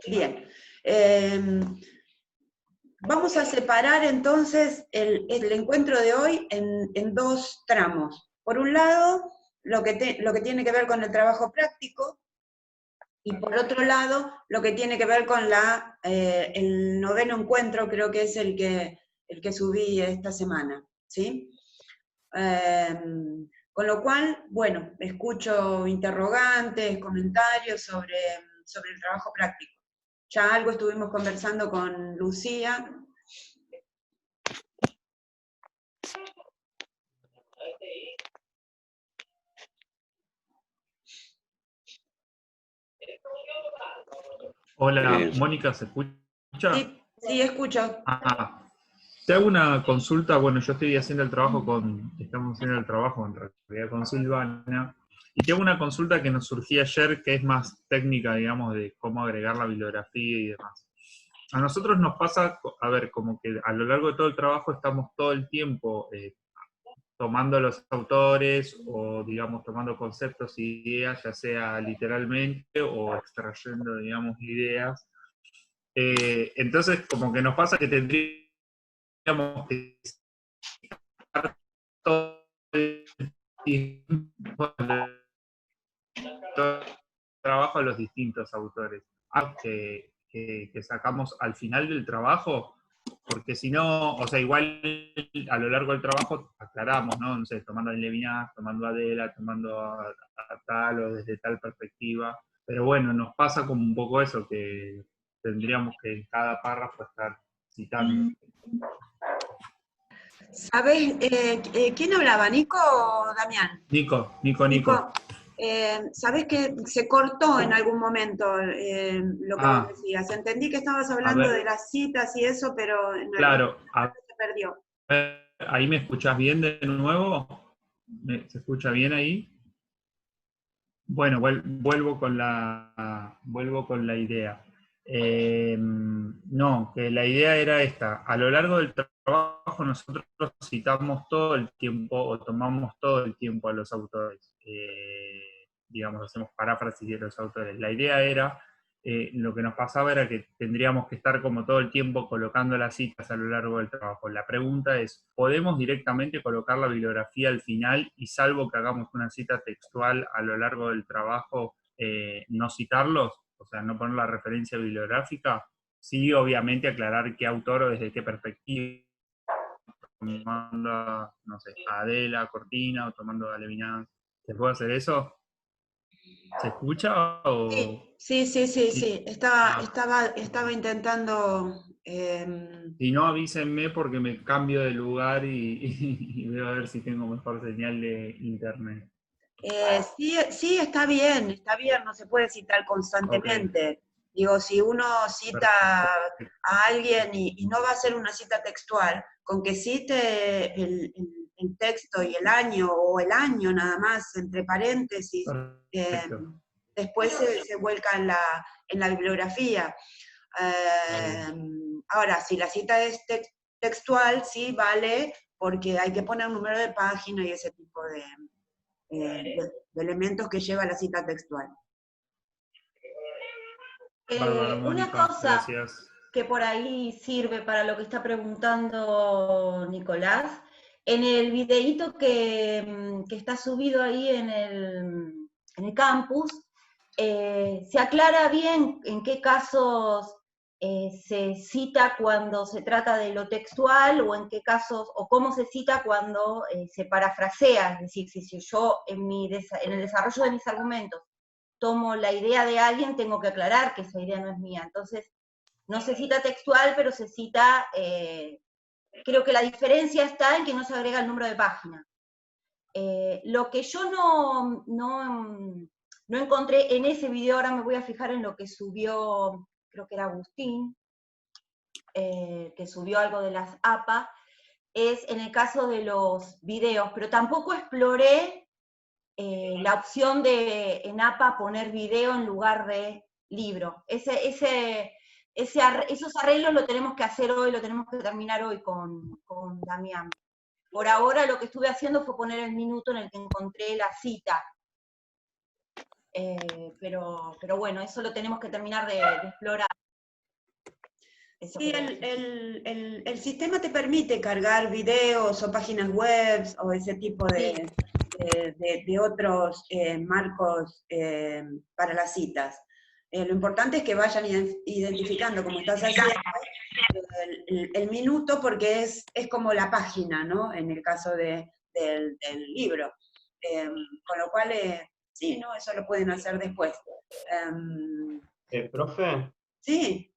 Bien. Vamos a separar entonces el encuentro de hoy en dos tramos. Por un lado, lo que tiene que ver con el trabajo práctico, y por otro lado, lo que tiene que ver con el noveno encuentro, creo que es el que subí esta semana, ¿sí? Con lo cual, bueno, escucho interrogantes, comentarios sobre el trabajo práctico. Ya algo estuvimos conversando con Lucía. Hola, Mónica, ¿se escucha? Sí, escucho. Te hago una consulta. Bueno, yo estoy haciendo el trabajo estamos haciendo el trabajo en realidad con Silvana, y tengo una consulta que nos surgía ayer, que es más técnica, digamos, de cómo agregar la bibliografía y demás. A nosotros nos pasa, a ver, como que a lo largo de todo el trabajo estamos todo el tiempo tomando los autores o, digamos, tomando conceptos y ideas, ya sea literalmente o extrayendo, digamos, ideas. Entonces, como que nos pasa que tendríamos que estar todo el tiempo trabajo a los distintos autores. Que sacamos al final del trabajo, porque si no, o sea, igual a lo largo del trabajo aclaramos, ¿no? No sé, tomando a Levinas, tomando a Adela, tomando a tal o desde tal perspectiva. Pero bueno, nos pasa como un poco eso, que tendríamos que en cada párrafo estar citando. ¿Sabes quién hablaba? ¿Nico o Damián? Nico. Sabes que se cortó en algún momento lo que vos decías. Entendí que estabas hablando de las citas y eso, pero en algún momento se perdió. ¿Ahí me escuchás bien de nuevo? ¿Se escucha bien ahí? Bueno, vuelvo con la idea. No, que la idea era esta. A lo largo del trabajo nosotros citamos todo el tiempo o tomamos todo el tiempo a los autores. Digamos, hacemos paráfrasis de los autores. La idea era, lo que nos pasaba era que tendríamos que estar como todo el tiempo colocando las citas a lo largo del trabajo. La pregunta es, ¿podemos directamente colocar la bibliografía al final y salvo que hagamos una cita textual a lo largo del trabajo, no citarlos? O sea, no poner la referencia bibliográfica. Sí, obviamente aclarar qué autor o desde qué perspectiva, tomando, no sé, a Adela, Cortina, o tomando a Levinas. ¿Se puede hacer eso? ¿Se escucha o...? Sí. Estaba intentando... Si no, avísenme porque me cambio de lugar y veo a ver si tengo mejor señal de internet. Sí, está bien, no se puede citar constantemente. Okay. Digo, si uno cita a alguien y no va a ser una cita textual, con que cite el texto y el año, o el año nada más, entre paréntesis, después se vuelca en la bibliografía. Ahora, si la cita es textual, sí vale, porque hay que poner número de página y ese tipo de elementos que lleva la cita textual. Bárbaro, Mónica, Una cosa gracias. que por ahí sirve para lo que está preguntando Nicolás, en el videíto que está subido ahí en el campus, se aclara bien en qué casos se cita cuando se trata de lo textual, o en qué casos, o cómo se cita cuando se parafrasea. Es decir, si yo en el desarrollo de mis argumentos tomo la idea de alguien, tengo que aclarar que esa idea no es mía. Entonces, no se cita textual, pero se cita, creo que la diferencia está en que no se agrega el número de página. Lo que yo no encontré en ese video, ahora me voy a fijar en lo que subió, creo que era Agustín, que subió algo de las APA, es en el caso de los videos, pero tampoco exploré la opción de en APA poner video en lugar de libro. Esos arreglos lo tenemos que hacer hoy, lo tenemos que terminar hoy con Damián. Por ahora lo que estuve haciendo fue poner el minuto en el que encontré la cita. pero bueno, eso lo tenemos que terminar de explorar. Eso Sí, quería decir. el sistema te permite cargar videos o páginas web o ese tipo de otros marcos para las citas. Lo importante es que vayan identificando, como estás haciendo, el minuto, porque es como la página, ¿no? En el caso del libro. Con lo cual, sí, ¿no? Eso lo pueden hacer después. Profe, Sí.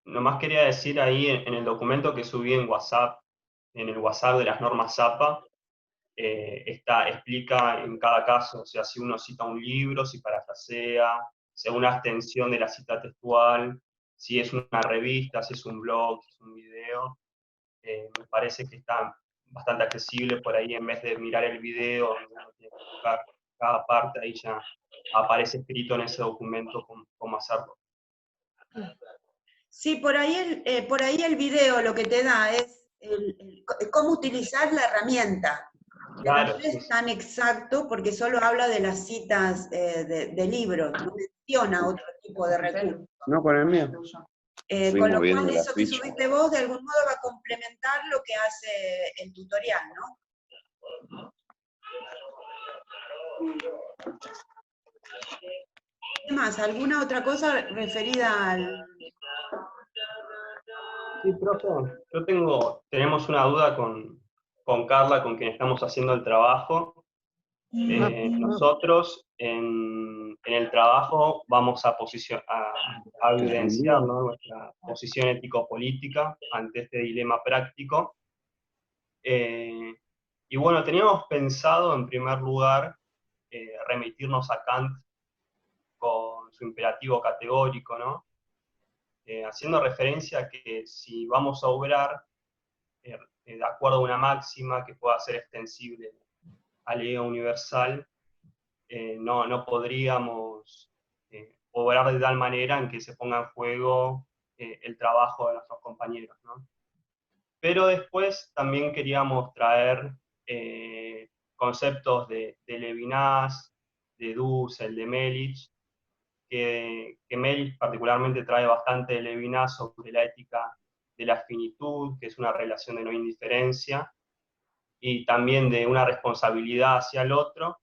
nomás quería decir ahí en el documento que subí en WhatsApp, en el WhatsApp de las normas APA, explica en cada caso, o sea, si uno cita un libro, si parafrasea, si hay una extensión de la cita textual, si es una revista, si es un blog, si es un video. Me parece que está bastante accesible por ahí, en vez de mirar el video, donde uno tiene que buscar cada parte, ahí ya aparece escrito en ese documento cómo hacerlo. Sí, por ahí el video lo que te da es cómo utilizar la herramienta. Pero Claro, no es tan exacto porque solo habla de las citas de libros, no menciona otro tipo de recursos. No, con el mío. Con lo cual eso que subiste vos de algún modo va a complementar lo que hace el tutorial, ¿no? ¿Qué más? ¿Alguna otra cosa referida al...? Sí, profe, tenemos una duda con Carla, con quien estamos haciendo el trabajo. Nosotros en el trabajo vamos a evidenciar, ¿no?, nuestra posición ético-política ante este dilema práctico. Y bueno, teníamos pensado en primer lugar remitirnos a Kant con su imperativo categórico, ¿no? Haciendo referencia a que si vamos a obrar de acuerdo a una máxima que pueda ser extensible a la idea universal, no podríamos obrar de tal manera en que se ponga en juego el trabajo de nuestros compañeros, ¿no? Pero después también queríamos traer conceptos de Levinas, de Dussel, de Melich, que Melich particularmente trae bastante de Levinas sobre la ética de la finitud, que es una relación de no indiferencia, y también de una responsabilidad hacia el otro,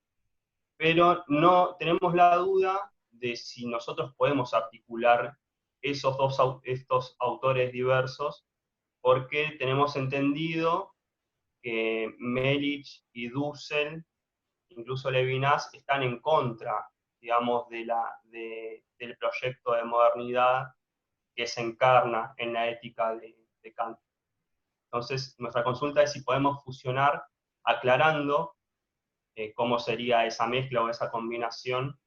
pero no tenemos la duda de si nosotros podemos articular estos autores diversos, porque tenemos entendido que Melich y Dussel, incluso Levinas, están en contra, digamos, del proyecto de modernidad que se encarna en la ética de Kant. Entonces, nuestra consulta es si podemos fusionar, aclarando cómo sería esa mezcla o esa combinación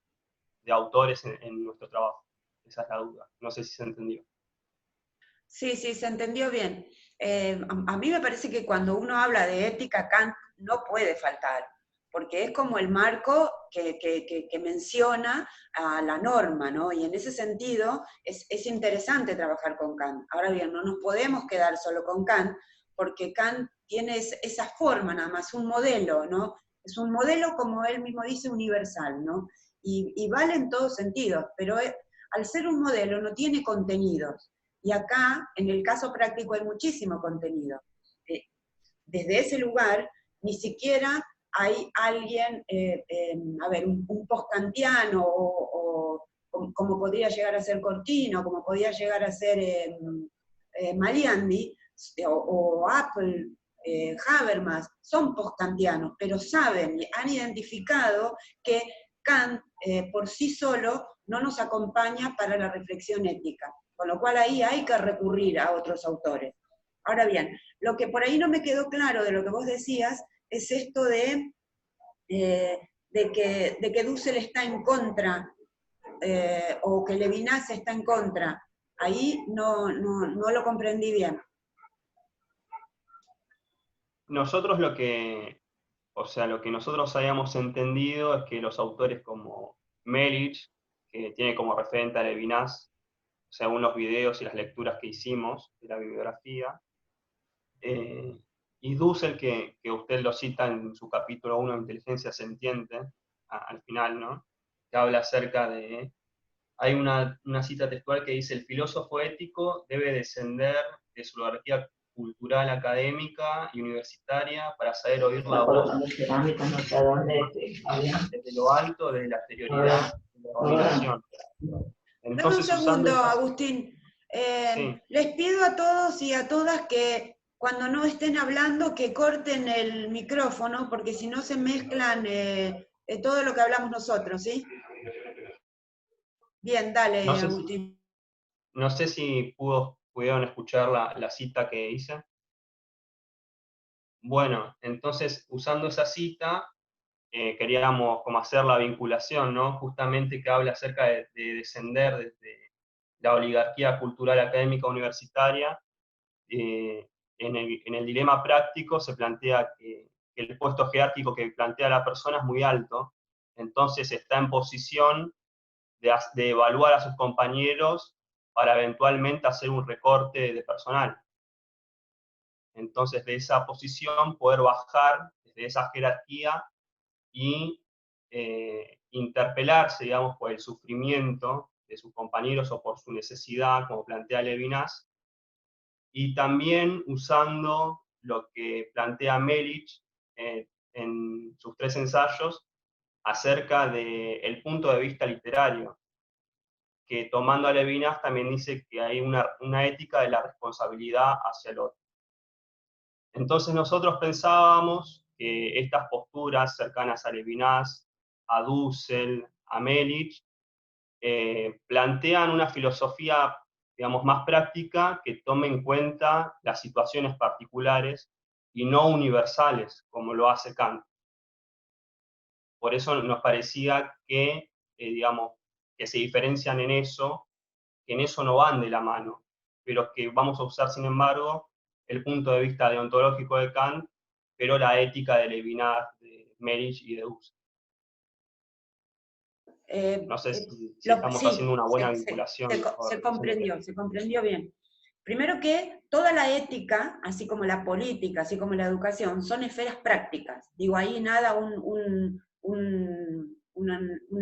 de autores en nuestro trabajo. Esa es la duda. No sé si se entendió. Sí, se entendió bien. A mí me parece que cuando uno habla de ética, Kant no puede faltar, porque es como el marco que menciona a la norma, ¿no? Y en ese sentido es interesante trabajar con Kant. Ahora bien, no nos podemos quedar solo con Kant, porque Kant tiene esa forma nada más, un modelo, ¿no? Es un modelo, como él mismo dice, universal, ¿no? Y vale en todos sentidos, pero al ser un modelo no tiene contenidos. Y acá, en el caso práctico, hay muchísimo contenido. Desde ese lugar, ni siquiera hay alguien, un post-kantiano, o como podría llegar a ser Cortino, como podría llegar a ser Maliandi, o Apple, Habermas, son post-kantianos, pero saben, han identificado que Kant por sí solo no nos acompaña para la reflexión ética. Con lo cual ahí hay que recurrir a otros autores. Ahora bien, lo que por ahí no me quedó claro de lo que vos decías es esto de que Dussel está en contra, o que Levinas está en contra. Ahí no lo comprendí bien. Nosotros lo que nosotros habíamos entendido es que los autores como Melich, que tiene como referente a Levinas, según los videos y las lecturas que hicimos de la bibliografía, y Dussel, que usted lo cita en su capítulo 1 de Inteligencia Sentiente, al final, ¿no? que habla acerca de... Hay una cita textual que dice: el filósofo ético debe descender de su jerarquía cultural, académica y universitaria para saber oír la voz desde lo alto, desde la exterioridad, de la dominación. Dame un Entonces, segundo, usando esas... Agustín. Sí. Les pido a todos y a todas que cuando no estén hablando que corten el micrófono, porque si no se mezclan todo lo que hablamos nosotros, ¿sí? Bien, dale, Agustín. No sé si pudieron escuchar la cita que hice. Bueno, entonces, usando esa cita, queríamos como hacer la vinculación, ¿no? Justamente que habla acerca de descender desde la oligarquía cultural académica universitaria. En el dilema práctico se plantea que el puesto jerárquico que plantea la persona es muy alto, entonces está en posición de evaluar a sus compañeros para eventualmente hacer un recorte de personal. Entonces, de esa posición, poder bajar desde esa jerarquía y interpelarse, digamos, por el sufrimiento de sus compañeros o por su necesidad, como plantea Levinas, y también usando lo que plantea Melich en sus 3 ensayos acerca del punto de vista literario, que tomando a Levinas también dice que hay una ética de la responsabilidad hacia el otro. Entonces nosotros pensábamos que estas posturas cercanas a Levinas, a Dussel, a Melich, plantean una filosofía, digamos, más práctica que tome en cuenta las situaciones particulares y no universales, como lo hace Kant. Por eso nos parecía que, digamos, que se diferencian en eso, que en eso no van de la mano, pero que vamos a usar, sin embargo, el punto de vista deontológico de Kant, pero la ética de Levinas, de Melich y de Dussel. No sé si estamos haciendo una buena vinculación. Se comprendió bien. Primero que toda la ética, así como la política, así como la educación, son esferas prácticas. Digo, ahí nada un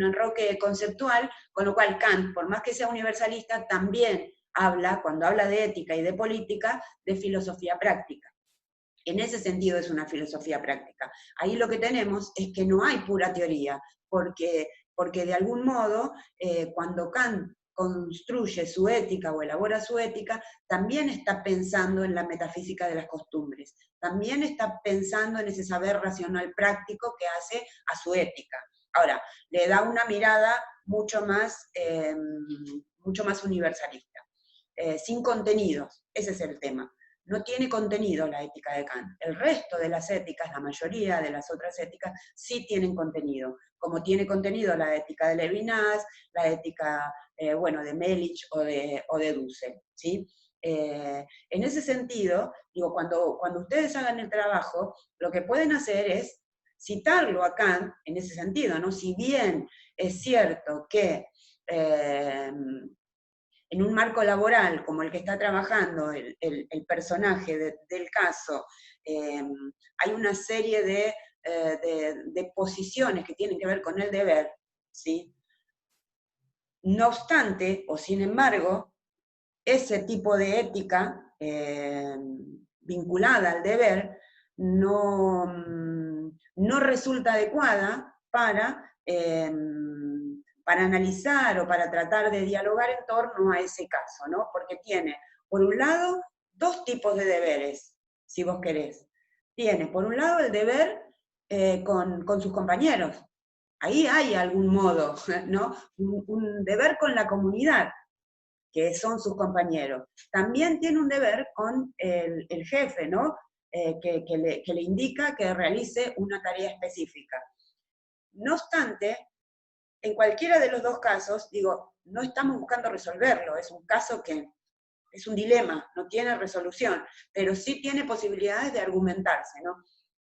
enroque conceptual, con lo cual Kant, por más que sea universalista, también habla, cuando habla de ética y de política, de filosofía práctica. En ese sentido es una filosofía práctica. Ahí lo que tenemos es que no hay pura teoría, porque de algún modo, cuando Kant construye su ética o elabora su ética, también está pensando en la metafísica de las costumbres, también está pensando en ese saber racional práctico que hace a su ética. Ahora, le da una mirada mucho más universalista, sin contenidos, ese es el tema. No tiene contenido la ética de Kant. El resto de las éticas, la mayoría de las otras éticas, sí tienen contenido, como tiene contenido la ética de Levinas, la ética, de Melich o de Dussel, ¿sí? En ese sentido, digo, cuando ustedes hagan el trabajo, lo que pueden hacer es citarlo a Kant en ese sentido, ¿no? Si bien es cierto que en un marco laboral como el que está trabajando el personaje del caso, hay una serie de posiciones que tienen que ver con el deber, ¿sí? No obstante, o sin embargo, ese tipo de ética vinculada al deber no resulta adecuada para analizar o para tratar de dialogar en torno a ese caso, ¿no? Porque tiene, por un lado, 2 tipos de deberes, si vos querés. Tiene, por un lado, el deber con sus compañeros. Ahí hay algún modo, ¿no? Un deber con la comunidad, que son sus compañeros. También tiene un deber con el jefe, ¿no? Que le indica que realice una tarea específica. No obstante, en cualquiera de los 2 casos, digo, no estamos buscando resolverlo, es un caso que es un dilema, no tiene resolución, pero sí tiene posibilidades de argumentarse, ¿no?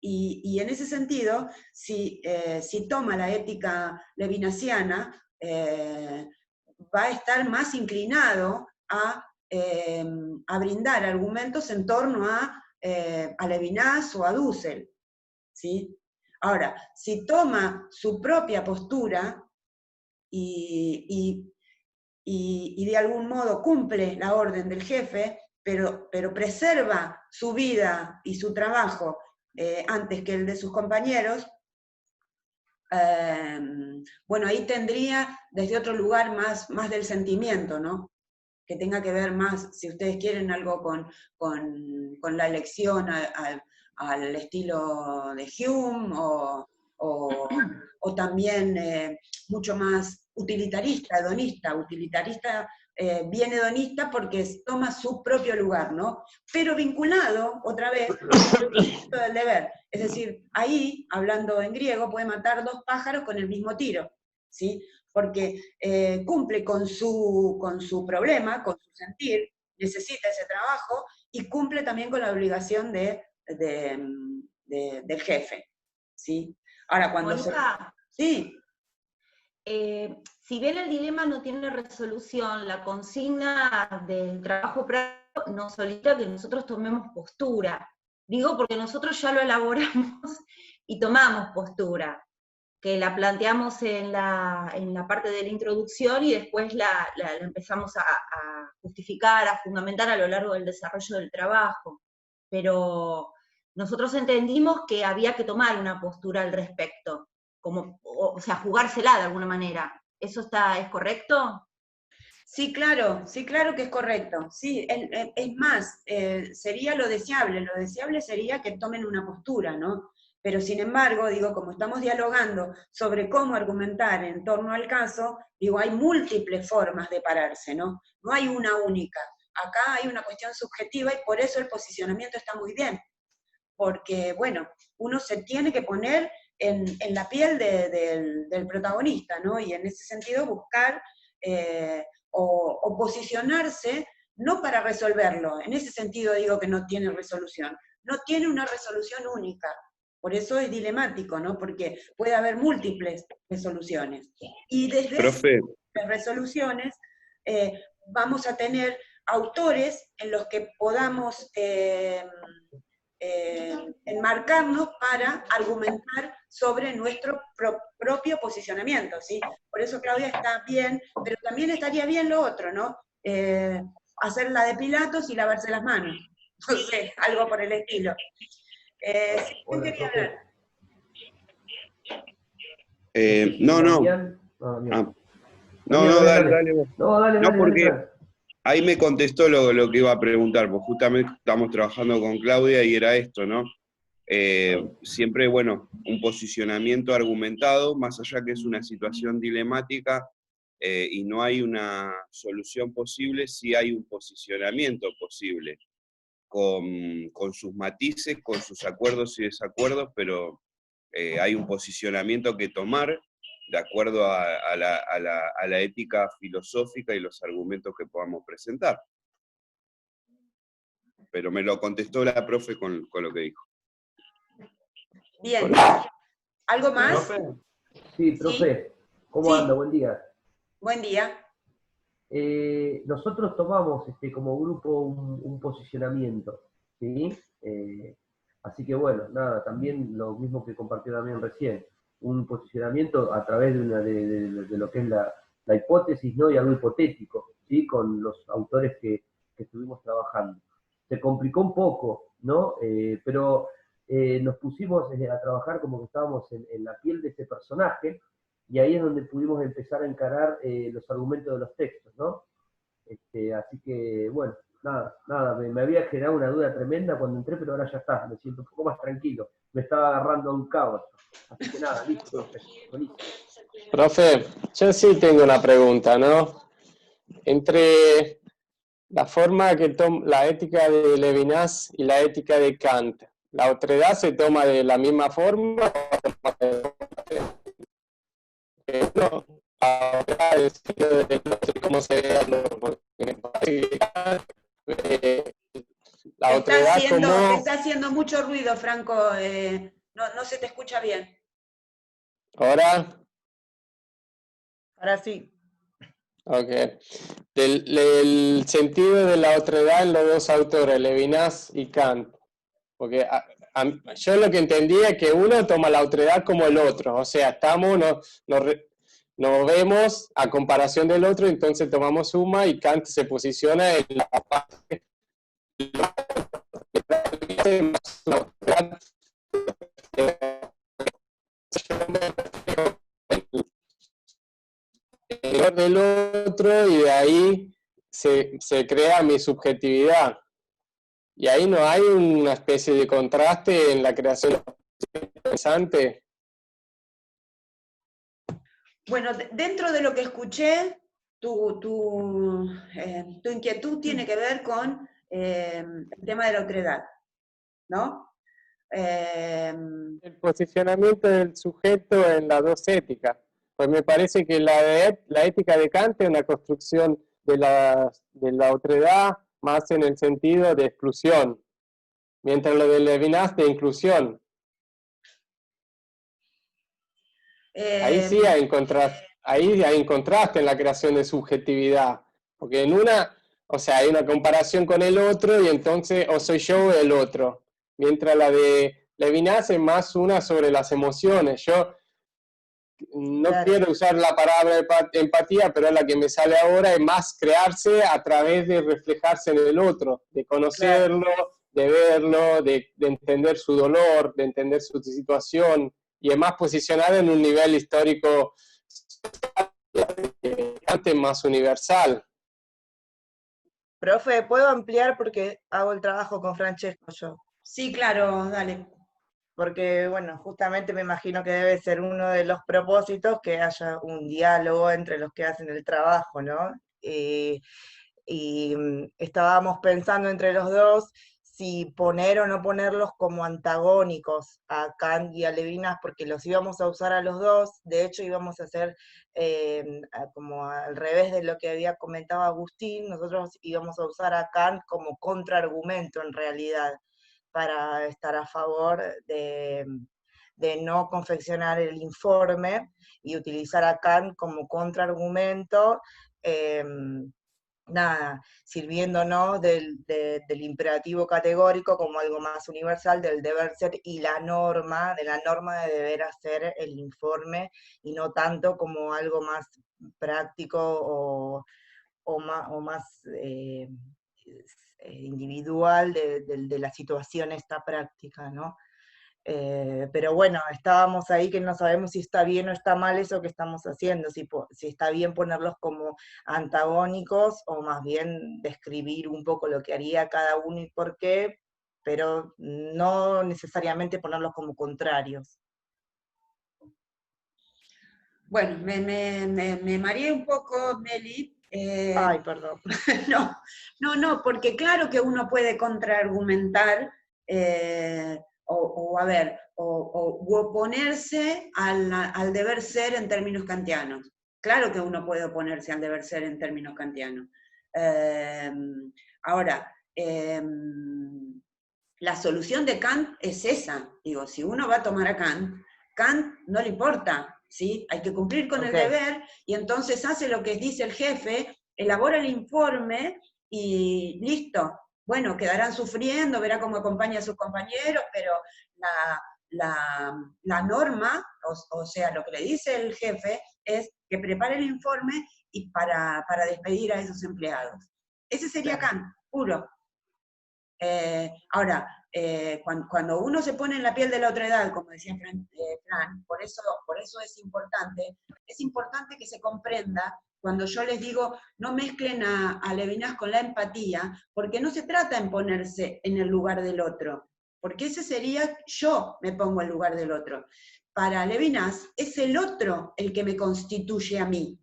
Y en ese sentido, si toma la ética levinasiana, va a estar más inclinado a brindar argumentos en torno a Levinas o a Dussel, ¿sí? Ahora, si toma su propia postura, y de algún modo cumple la orden del jefe, pero preserva su vida y su trabajo antes que el de sus compañeros, bueno, ahí tendría desde otro lugar más del sentimiento, ¿no? Que tenga que ver más, si ustedes quieren, algo con la elección al estilo de Hume, o también mucho más utilitarista, hedonista. Utilitarista, bien hedonista porque toma su propio lugar, ¿no? Pero vinculado, otra vez, al del deber. Es decir, ahí, hablando en griego, puede matar 2 pájaros con el mismo tiro, ¿sí? Porque cumple con su problema, con su sentir, necesita ese trabajo, y cumple también con la obligación del jefe, ¿sí? Ahora, cuando Mónica, Sí. Si bien el dilema no tiene resolución, la consigna del trabajo práctico nos solicita que nosotros tomemos postura. Digo porque nosotros ya lo elaboramos y tomamos postura, que la planteamos en la parte de la introducción y después la empezamos a justificar, a fundamentar a lo largo del desarrollo del trabajo. Pero nosotros entendimos que había que tomar una postura al respecto, o sea, jugársela de alguna manera. ¿Eso es correcto? Sí, claro que es correcto. Sí, es más, sería lo deseable sería que tomen una postura, ¿no? Pero sin embargo, digo, como estamos dialogando sobre cómo argumentar en torno al caso, digo, hay múltiples formas de pararse, ¿no? No hay una única. Acá hay una cuestión subjetiva y por eso el posicionamiento está muy bien. Porque, bueno, uno se tiene que poner en la piel del protagonista, ¿no? Y en ese sentido buscar o posicionarse, no para resolverlo. En ese sentido digo que no tiene resolución. No tiene una resolución única. Por eso es dilemático, ¿no? Porque puede haber múltiples resoluciones. Y desde esas resoluciones vamos a tener autores en los que podamos enmarcarnos para argumentar sobre nuestro propio posicionamiento, ¿sí? Por eso Claudia está bien, pero también estaría bien lo otro, ¿no? Hacer la de Pilatos y lavarse las manos. No sé, algo por el estilo. ¿Quién quería hablar? Dale. No, porque ahí me contestó lo que iba a preguntar, porque justamente estamos trabajando con Claudia y era esto, ¿no? Siempre, bueno, un posicionamiento argumentado, más allá que es una situación dilemática y no hay una solución posible, sí hay un posicionamiento posible, con sus matices, con sus acuerdos y desacuerdos, pero hay un posicionamiento que tomar de acuerdo a la ética filosófica y los argumentos que podamos presentar. Pero me lo contestó la profe con lo que dijo. Bien. ¿Algo más? ¿Profe? Sí, profe. ¿Cómo anda? Buen día. Buen día. Nosotros tomamos como grupo un posicionamiento, ¿sí? Así que bueno, nada, también lo mismo que compartió también recién, un posicionamiento a través de lo que es la hipótesis, ¿no? Y algo hipotético, ¿sí? Con los autores que estuvimos trabajando. Se complicó un poco, ¿no? Pero nos pusimos a trabajar como que estábamos en la piel de ese personaje, y ahí es donde pudimos empezar a encarar los argumentos de los textos, ¿no? Así que, bueno, nada, me había generado una duda tremenda cuando entré, pero ahora ya está, me siento un poco más tranquilo. Me estaba agarrando a un caos. Así que nada, listo, profe. Buenísimo. Profe, yo sí tengo una pregunta, ¿no? Entre la forma que toma la ética de Levinas y la ética de Kant, ¿la otredad se toma de la misma forma? No, no sé cómo se la otredad como... Está haciendo mucho ruido, Franco, no se te escucha bien. ¿Ahora? Ahora sí. Ok. El sentido de la otredad en los dos autores, Levinas y Kant. Porque yo lo que entendía es que uno toma la otredad como el otro, o sea, nos vemos a comparación del otro, entonces tomamos suma y Kant se posiciona en la parte del otro y de ahí se crea mi subjetividad. Y ahí no hay una especie de contraste en la creación interesante. Bueno, dentro de lo que escuché, tu inquietud tiene que ver con el tema de la otredad, ¿no? El posicionamiento del sujeto en las dos éticas. Pues me parece que la ética de Kant es una construcción de la otredad más en el sentido de exclusión, mientras lo de Levinas de inclusión. Ahí sí hay contraste en la creación de subjetividad, porque en una, o sea, hay una comparación con el otro y entonces o soy yo o el otro, mientras la de Levinas es más una sobre las emociones. Yo no quiero usar la palabra empatía, pero es la que me sale ahora, es más crearse a través de reflejarse en el otro, de conocerlo, de verlo, de entender su dolor, de entender su situación, y es más posicionado en un nivel histórico antes más universal. Profe, ¿puedo ampliar porque hago el trabajo con Francesco yo? Sí, claro, dale. Porque, bueno, justamente me imagino que debe ser uno de los propósitos que haya un diálogo entre los que hacen el trabajo, ¿no? Estábamos pensando entre los dos si poner o no ponerlos como antagónicos a Kant y a Levinas, porque los íbamos a usar a los dos. De hecho íbamos a hacer como al revés de lo que había comentado Agustín, nosotros íbamos a usar a Kant como contraargumento en realidad, para estar a favor de no confeccionar el informe y utilizar a Kant como contraargumento, sirviéndonos del imperativo categórico como algo más universal, del deber ser y de la norma de deber hacer el informe, y no tanto como algo más práctico o más individual de la situación esta práctica, ¿no? Pero bueno, estábamos ahí que no sabemos si está bien o está mal eso que estamos haciendo, si está bien ponerlos como antagónicos o más bien describir un poco lo que haría cada uno y por qué, pero no necesariamente ponerlos como contrarios. Bueno, me mareé un poco, Meli. Ay, perdón. No, porque claro que uno puede contraargumentar o oponerse al deber ser en términos kantianos. Claro que uno puede oponerse al deber ser en términos kantianos. Ahora, la solución de Kant es esa. Digo, si uno va a tomar a Kant no le importa, ¿sí? Hay que cumplir con el deber, y entonces hace lo que dice el jefe, elabora el informe y listo. Bueno, quedarán sufriendo, verá cómo acompaña a sus compañeros, pero la norma, o sea, lo que le dice el jefe es que prepare el informe y para despedir a esos empleados. Ese sería Kant, puro. Ahora, cuando uno se pone en la piel de la otredad, como decía Fran, por eso es importante que se comprenda cuando yo les digo, no mezclen a Levinas con la empatía, porque no se trata de ponerse en el lugar del otro, porque ese sería, yo me pongo en el lugar del otro. Para Levinas es el otro el que me constituye a mí,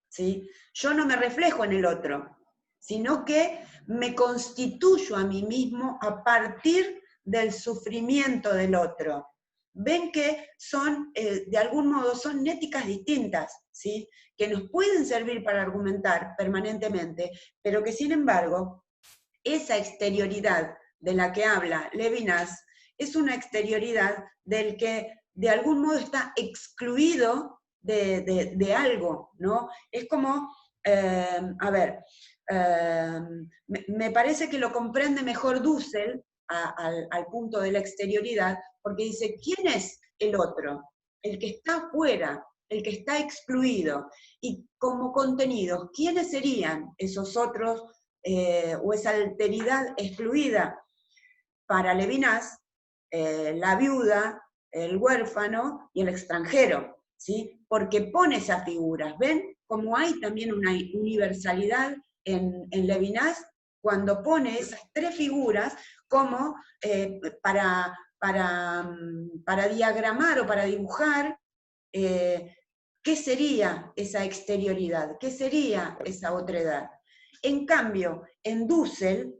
¿sí? Yo no me reflejo en el otro, sino que me constituyo a mí mismo a partir del sufrimiento del otro. Ven que son, de algún modo, son éticas distintas, ¿sí? Que nos pueden servir para argumentar permanentemente, pero que sin embargo, esa exterioridad de la que habla Levinas es una exterioridad del que de algún modo está excluido de algo, ¿no? Es como, me parece que lo comprende mejor Dussel al punto de la exterioridad, porque dice, ¿quién es el otro? El que está afuera, el que está excluido. Y como contenidos, ¿quiénes serían esos otros o esa alteridad excluida? Para Levinas, la viuda, el huérfano y el extranjero, ¿sí? Porque pone esas figuras. ¿Ven cómo hay también una universalidad en Levinas cuando pone esas tres figuras como para diagramar o para dibujar qué sería esa exterioridad, qué sería esa otredad? En cambio, en Dussel,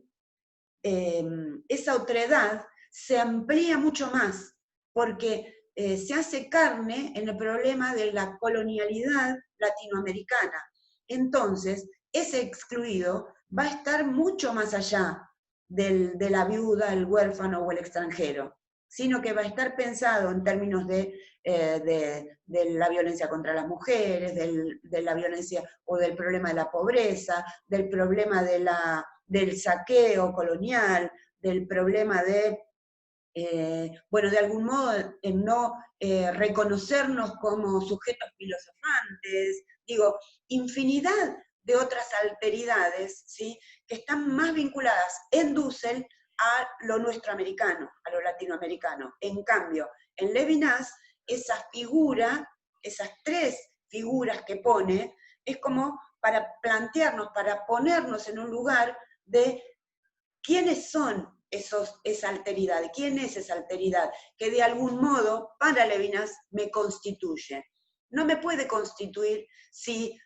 esa otredad se amplía mucho más, porque se hace carne en el problema de la colonialidad latinoamericana. Entonces, ese excluido va a estar mucho más allá de la viuda, el huérfano o el extranjero, sino que va a estar pensado en términos de la violencia contra las mujeres, de la violencia o del problema de la pobreza, del problema del saqueo colonial, del problema de algún modo, en no reconocernos como sujetos filosofantes, digo, infinidad de otras alteridades, ¿sí?, que están más vinculadas en Dussel a lo nuestro americano, a lo latinoamericano. En cambio, en Levinas, esa figura, esas tres figuras que pone, es como para plantearnos, para ponernos en un lugar de quiénes son esa alteridad, quién es esa alteridad que de algún modo para Levinas me constituye. No me puede constituir si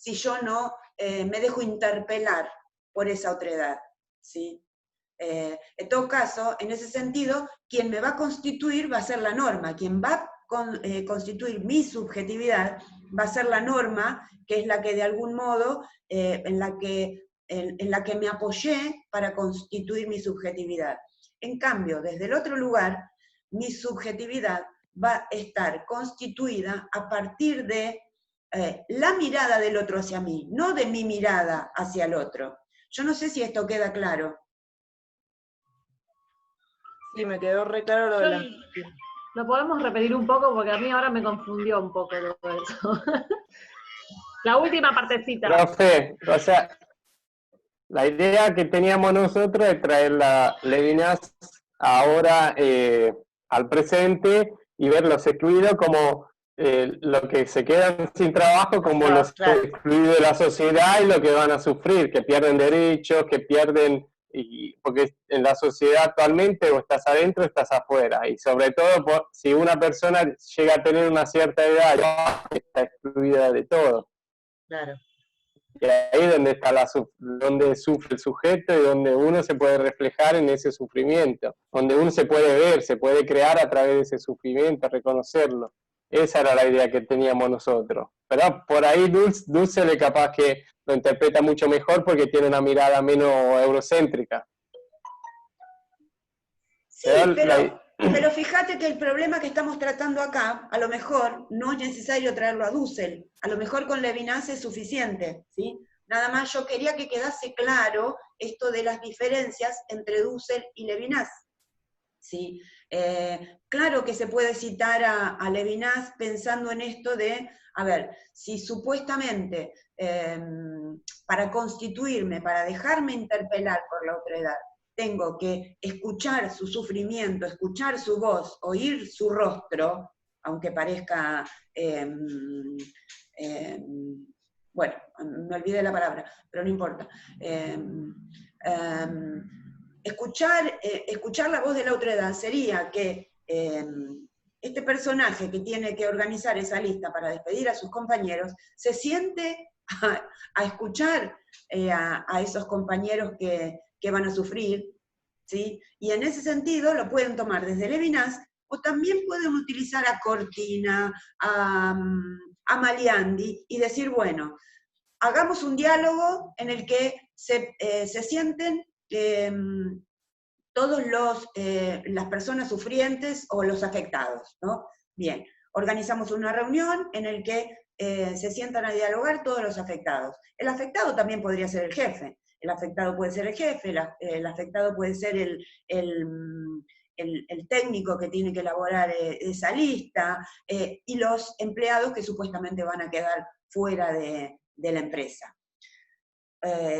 yo no me dejo interpelar por esa otredad, ¿sí? En todo caso, en ese sentido, quien me va a constituir va a ser la norma, quien va a constituir mi subjetividad va a ser la norma, que es la que de algún modo, en la que me apoyé para constituir mi subjetividad. En cambio, desde el otro lugar, mi subjetividad va a estar constituida a partir de la mirada del otro hacia mí, no de mi mirada hacia el otro. Yo no sé si esto queda claro. Sí, me quedó re claro lo de la... Lo podemos repetir un poco porque a mí ahora me confundió un poco todo eso. La última partecita. Profe, o sea, la idea que teníamos nosotros es traer la Levinas ahora al presente y ver los excluidos como los que se quedan sin trabajo, como los excluidos de la sociedad y lo que van a sufrir, que pierden derechos, que pierden, porque en la sociedad actualmente o estás adentro o estás afuera, y sobre todo si una persona llega a tener una cierta edad, está excluida de todo. Claro. Y ahí es donde está donde sufre el sujeto y donde uno se puede reflejar en ese sufrimiento, donde uno se puede ver, se puede crear a través de ese sufrimiento, reconocerlo. Esa era la idea que teníamos nosotros. Pero por ahí Dussel es capaz que lo interpreta mucho mejor porque tiene una mirada menos eurocéntrica. Sí, pero fíjate que el problema que estamos tratando acá, a lo mejor no es necesario traerlo a Dussel, a lo mejor con Levinas es suficiente, ¿sí? Nada más yo quería que quedase claro esto de las diferencias entre Dussel y Levinas, ¿sí? Claro que se puede citar a Levinas pensando en esto de, a ver, si supuestamente para constituirme, para dejarme interpelar por la otredad, tengo que escuchar su sufrimiento, escuchar su voz, oír su rostro, aunque parezca, bueno, me olvidé la palabra, pero no importa. Escuchar la voz de la otredad sería que este personaje que tiene que organizar esa lista para despedir a sus compañeros, se siente a escuchar a esos compañeros que van a sufrir, ¿sí? Y en ese sentido lo pueden tomar desde Levinas, o también pueden utilizar a Cortina, a Maliandi, y decir, bueno, hagamos un diálogo en el que se sienten todos las personas sufrientes o los afectados, ¿no? Bien, organizamos una reunión en el que se sientan a dialogar todos los afectados. El afectado también podría ser el jefe, el afectado puede ser el jefe, el afectado puede ser el técnico que tiene que elaborar esa lista, y los empleados que supuestamente van a quedar fuera de la empresa.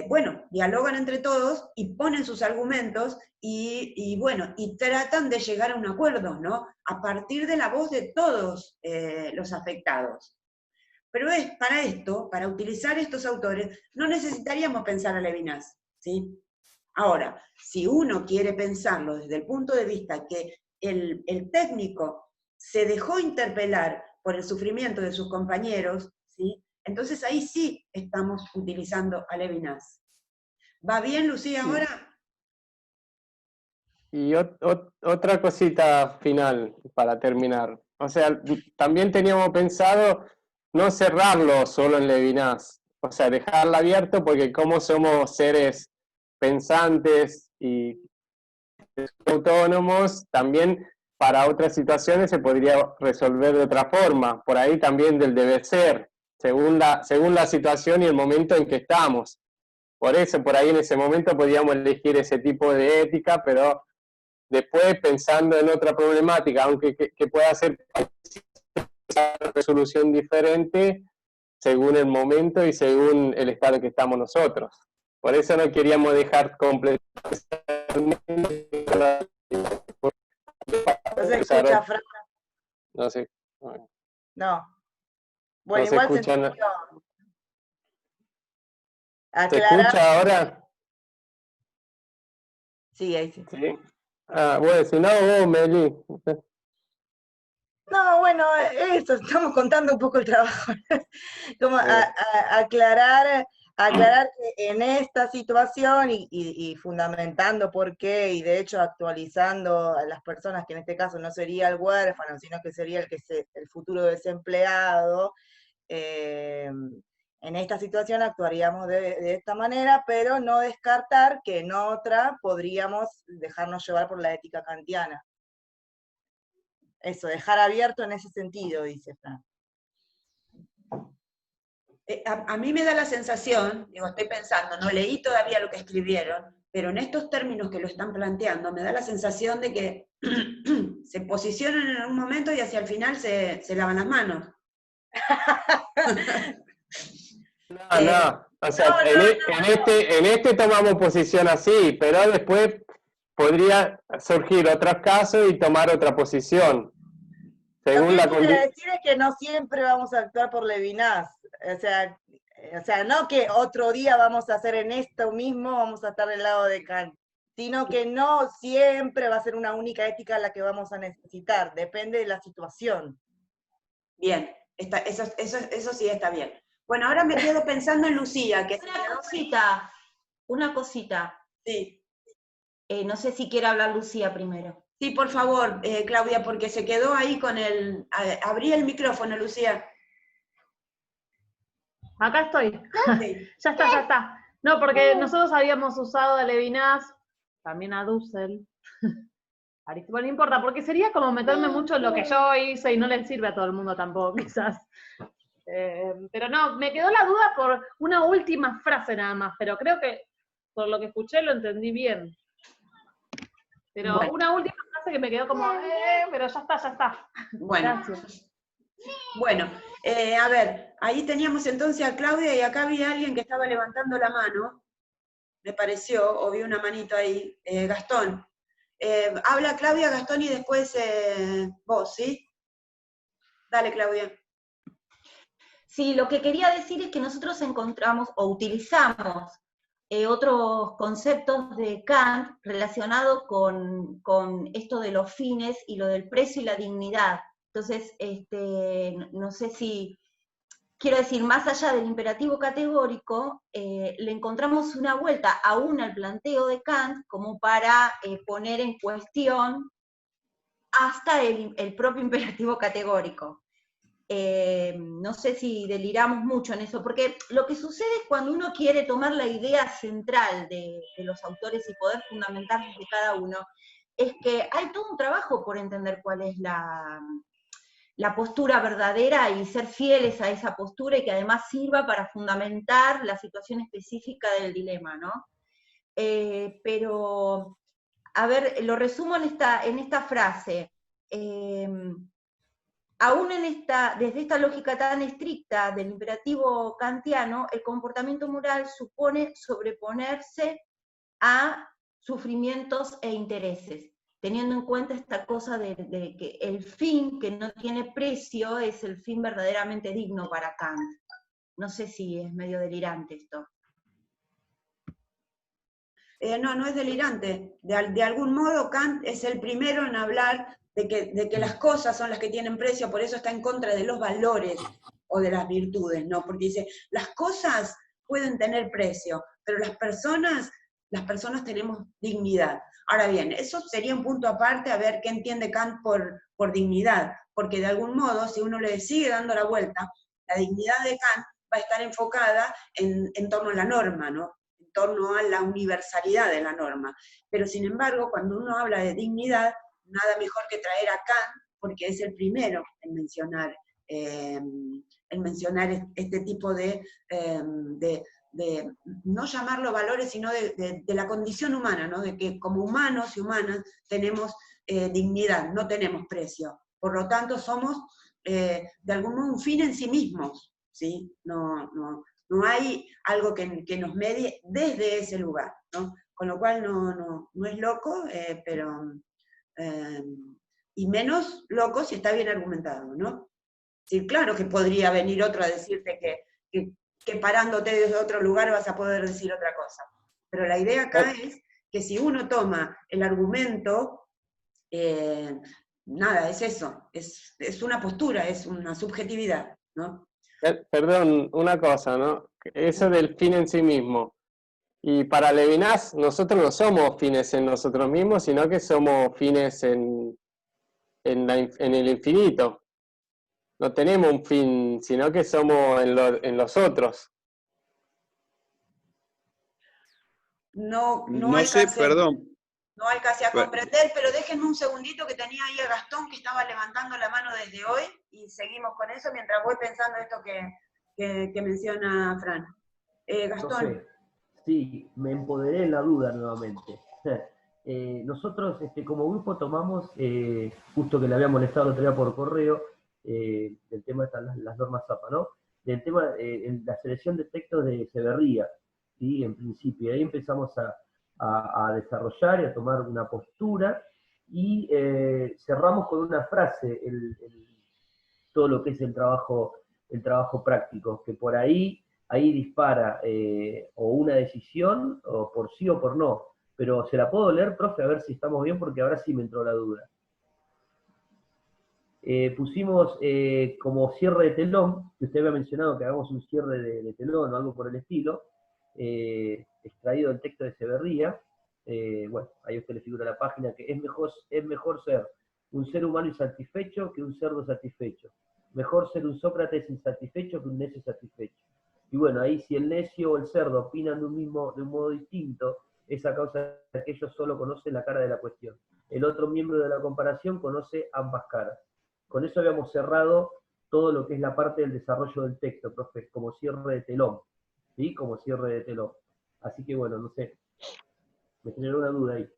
Bueno, dialogan entre todos y ponen sus argumentos y bueno, y tratan de llegar a un acuerdo, ¿no? A partir de la voz de todos los afectados. Pero para esto, para utilizar estos autores, no necesitaríamos pensar a Levinas, ¿sí? Ahora, si uno quiere pensarlo desde el punto de vista que el técnico se dejó interpelar por el sufrimiento de sus compañeros, ¿sí? Entonces ahí sí estamos utilizando a Levinas. ¿Va bien, Lucía, Sí. ahora? Y otra cosita final para terminar. O sea, también teníamos pensado no cerrarlo solo en Levinas, o sea, dejarlo abierto porque como somos seres pensantes y autónomos, también para otras situaciones se podría resolver de otra forma, por ahí también del deber ser, según la situación y el momento en que estamos. Por eso, por ahí en ese momento podíamos elegir ese tipo de ética, pero después pensando en otra problemática, aunque que pueda ser una resolución diferente según el momento y según el estado en que estamos nosotros. Por eso no queríamos dejar completamente. No se escucha, Fran. No sé. No. Bueno, No se igual se escucha. entendió. ¿Se Aclarar. escucha ahora? Sí, ahí sí. Sí. Ah, bueno, si no, vos, Meli. No, bueno, eso, estamos contando un poco el trabajo. Como aclarar que en esta situación y fundamentando por qué, y de hecho actualizando a las personas, que en este caso no sería el huérfano, sino que sería el futuro desempleado, en esta situación actuaríamos de esta manera, pero no descartar que en otra podríamos dejarnos llevar por la ética kantiana. Eso, dejar abierto en ese sentido, dice Fran. A mí me da la sensación, digo, estoy pensando, no leí todavía lo que escribieron, pero en estos términos que lo están planteando, me da la sensación de que se posicionan en algún momento y hacia el final se lavan las manos. No, o sea, en este tomamos posición así, pero después podría surgir otros casos y tomar otra posición. Según Lo la que quiere condición. decir es que no siempre vamos a actuar por Levinas. O sea, no que otro día vamos a hacer en esto mismo, vamos a estar del lado de Kant, sino que no siempre va a ser una única ética la que vamos a necesitar, depende de la situación. Bien, eso sí está bien. Bueno, ahora me quedo pensando en Lucía, que Una cosita. Sí. No sé si quiere hablar Lucía primero. Sí, por favor, Claudia, porque se quedó ahí con abrí el micrófono, Lucía. Acá estoy. Sí. Ya está. No, porque nosotros habíamos usado a Levinas, también a Dussel. Bueno, no importa, porque sería como meterme mucho en lo que yo hice y no le sirve a todo el mundo tampoco, quizás. Pero no, me quedó la duda por una última frase nada más, pero creo que por lo que escuché lo entendí bien. Pero Bueno. una última frase que me quedó como, pero ya está. Bueno. Gracias. Bueno, a ver, ahí teníamos entonces a Claudia y acá había alguien que estaba levantando la mano, me pareció, o vi una manito ahí, Gastón. Habla Claudia, Gastón y después vos, ¿sí? Dale, Claudia. Sí, lo que quería decir es que nosotros encontramos o utilizamos otros conceptos de Kant relacionados con esto de los fines y lo del precio y la dignidad. Entonces, no sé si, quiero decir, más allá del imperativo categórico, le encontramos una vuelta aún al planteo de Kant como para poner en cuestión hasta el propio imperativo categórico. No sé si deliramos mucho en eso, porque lo que sucede es cuando uno quiere tomar la idea central de los autores y poder fundamentar de cada uno, es que hay todo un trabajo por entender cuál es la postura verdadera y ser fieles a esa postura y que además sirva para fundamentar la situación específica del dilema, ¿no? Pero a ver, lo resumo en esta frase. Aún desde esta lógica tan estricta del imperativo kantiano, el comportamiento moral supone sobreponerse a sufrimientos e intereses, teniendo en cuenta esta cosa de que el fin que no tiene precio es el fin verdaderamente digno para Kant. No sé si es medio delirante esto. No es delirante. De algún modo Kant es el primero en hablar de que las cosas son las que tienen precio, por eso está en contra de los valores o de las virtudes, ¿no? Porque dice, las cosas pueden tener precio, pero las personas tenemos dignidad. Ahora bien, eso sería un punto aparte a ver qué entiende Kant por dignidad, porque de algún modo, si uno le sigue dando la vuelta, la dignidad de Kant va a estar enfocada en torno a la norma, ¿no? En torno a la universalidad de la norma. Pero sin embargo, cuando uno habla de dignidad, nada mejor que traer a Kant, porque es el primero en mencionar este tipo de no llamarlo valores, sino de la condición humana, ¿no? De que como humanos y humanas tenemos dignidad, no tenemos precio. Por lo tanto, somos de algún modo un fin en sí mismos, ¿sí? No hay algo que nos medie desde ese lugar, ¿no? Con lo cual no es loco, pero... y menos loco si está bien argumentado, ¿no? Sí, claro que podría venir otro a decirte que parándote desde otro lugar vas a poder decir otra cosa. Pero la idea acá es que si uno toma el argumento, nada, es eso, es una postura, es una subjetividad, ¿no? Perdón, una cosa, ¿no? Eso del fin en sí mismo. Y para Levinas, nosotros no somos fines en nosotros mismos, sino que somos fines en el infinito. No tenemos un fin, sino que somos en los otros. No sé, perdón. No alcancé a comprender, pero déjenme un segundito que tenía ahí a Gastón que estaba levantando la mano desde hoy y seguimos con eso mientras voy pensando esto que menciona Fran. Gastón. Sí, me empoderé en la duda nuevamente. Nosotros como grupo tomamos, justo que le había molestado el otro día por correo, del tema de las normas APA, ¿no? Del tema de la selección de textos de Severría, ¿sí? En principio, ahí empezamos a desarrollar y a tomar una postura, y cerramos con una frase todo lo que es el trabajo práctico, que por ahí dispara o una decisión, o por sí o por no. Pero se la puedo leer, profe, a ver si estamos bien, porque ahora sí me entró la duda. Pusimos como cierre de telón, que usted había mencionado que hagamos un cierre de telón o algo por el estilo, extraído del texto de Severría. Bueno, ahí usted le figura la página, que es mejor ser un ser humano insatisfecho que un cerdo satisfecho. Mejor ser un Sócrates insatisfecho que un necio satisfecho. Y bueno, ahí si el necio o el cerdo opinan de un modo distinto, es a causa de que ellos solo conocen la cara de la cuestión. El otro miembro de la comparación conoce ambas caras. Con eso habíamos cerrado todo lo que es la parte del desarrollo del texto, profe, como cierre de telón, ¿sí? Como cierre de telón. Así que bueno, no sé, me generó una duda ahí.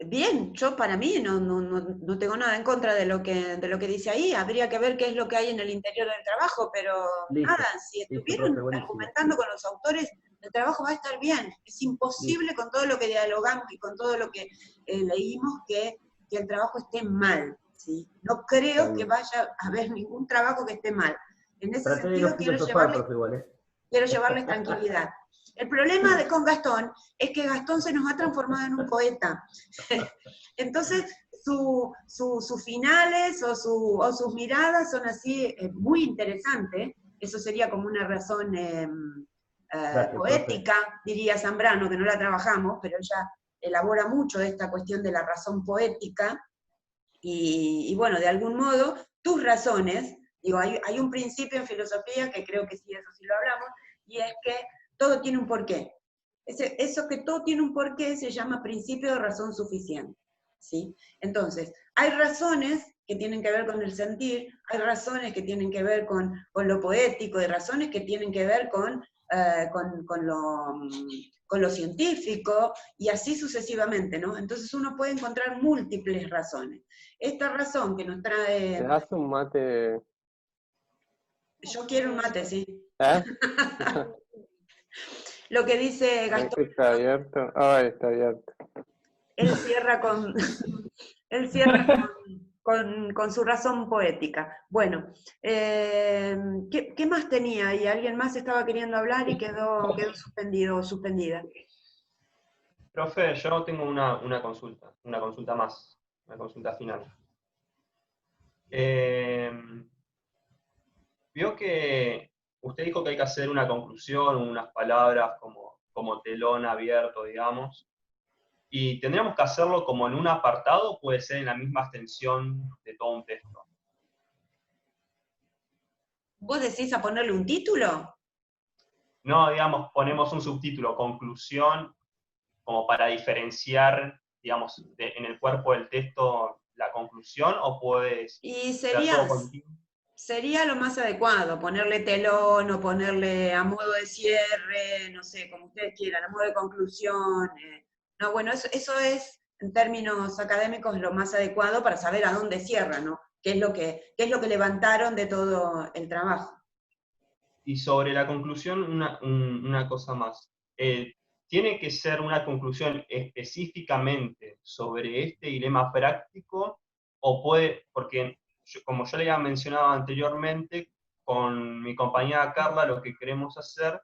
Bien, yo para mí no tengo nada en contra de lo que dice ahí, habría que ver qué es lo que hay en el interior del trabajo, pero listo, nada, si estuvieron argumentando con los autores, el trabajo va a estar bien. Es imposible con todo lo que dialogamos y con todo lo que leímos que el trabajo esté mal, ¿sí? No creo que vaya a haber ningún trabajo que esté mal. En ese sentido quiero llevarles tranquilidad. El problema con Gastón es que Gastón se nos ha transformado en un poeta. Entonces, sus finales o sus miradas son así muy interesantes. Eso sería como una razón poética, diría Zambrano, que no la trabajamos, pero ella elabora mucho esta cuestión de la razón poética. Y bueno, de algún modo, tus razones, digo, hay un principio en filosofía que creo que sí, eso sí lo hablamos, y es que todo tiene un porqué. Eso que todo tiene un porqué se llama principio de razón suficiente, ¿sí? Entonces, hay razones que tienen que ver con el sentir, hay razones que tienen que ver con lo poético, hay razones que tienen que ver con con lo científico, y así sucesivamente, ¿no? Entonces uno puede encontrar múltiples razones. Esta razón que nos trae... ¿Te das un mate? Yo quiero un mate, sí. ¿Eh? Lo que dice Gastón... ¿Está abierto? Ay, está abierto. Él cierra con su razón poética. Bueno, ¿qué más tenía? Y alguien más estaba queriendo hablar y quedó suspendido o suspendida. Profe, yo tengo una consulta más, una consulta final. Vio que usted dijo que hay que hacer una conclusión, unas palabras como telón abierto, digamos, y tendríamos que hacerlo como en un apartado, o puede ser en la misma extensión de todo un texto. ¿Vos decís a ponerle un título? No, digamos, ponemos un subtítulo, conclusión, como para diferenciar, digamos, en el cuerpo del texto la conclusión, o puedes Y ser todo continuo. sería lo más adecuado, ponerle telón o ponerle a modo de cierre, no sé, como ustedes quieran, a modo de conclusión. No, bueno, eso es, en términos académicos, lo más adecuado para saber a dónde cierra, ¿no? ¿Qué es lo que levantaron de todo el trabajo? Y sobre la conclusión, una cosa más. ¿Tiene que ser una conclusión específicamente sobre este dilema práctico, o puede, porque como yo le había mencionado anteriormente, con mi compañera Carla lo que queremos hacer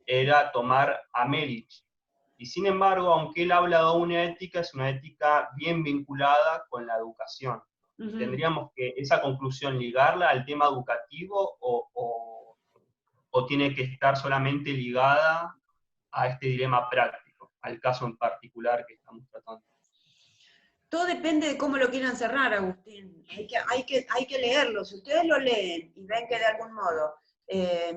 era tomar a Melich, y sin embargo, aunque él habla de una ética, es una ética bien vinculada con la educación. Uh-huh. ¿Tendríamos que esa conclusión ligarla al tema educativo, o tiene que estar solamente ligada a este dilema práctico, al caso en particular que estamos tratando? Todo depende de cómo lo quieran cerrar, Agustín. Hay que leerlo. Si ustedes lo leen y ven que de algún modo